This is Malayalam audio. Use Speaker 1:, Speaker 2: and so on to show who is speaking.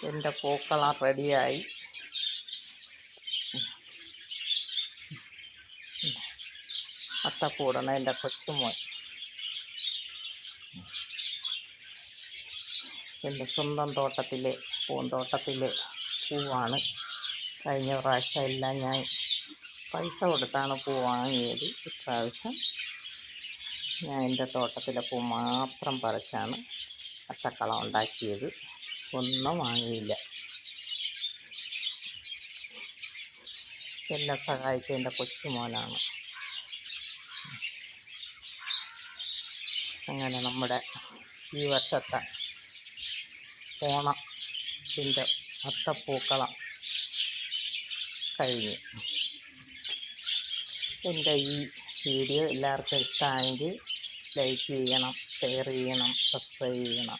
Speaker 1: എൻ്റെ പൂക്കളം റെഡിയായി. അത്തക്കൂടണ എൻ്റെ കൊച്ചുമോൻ. എൻ്റെ സ്വന്തം തോട്ടത്തിലെ പൂന്തോട്ടത്തിലെ പൂവാണ്. കഴിഞ്ഞ പ്രാവശ്യം എല്ലാം ഞാൻ പൈസ കൊടുത്താണ് പൂ വാങ്ങിയത്. ഇപ്രാവശ്യം ഞാൻ എൻ്റെ തോട്ടത്തിലെ പൂ മാത്രം പറിച്ചാണ് അത്തക്കളം ഉണ്ടാക്കിയത്. ഒന്നും വാങ്ങിയില്ല. എന്നെ സഹായിച്ച എൻ്റെ കൊച്ചുമോനാണ്. അങ്ങനെ നമ്മുടെ ഈ വർഷത്തെ ഓണത്തിൻ്റെ അത്തപ്പൂക്കളം കഴിഞ്ഞു. എൻ്റെ ഈ വീഡിയോ എല്ലാവർക്കും ഇഷ്ടമായെങ്കിൽ ലൈക്ക് ചെയ്യണം, ഷെയർ ചെയ്യണം, സബ്സ്ക്രൈബ് ചെയ്യണം.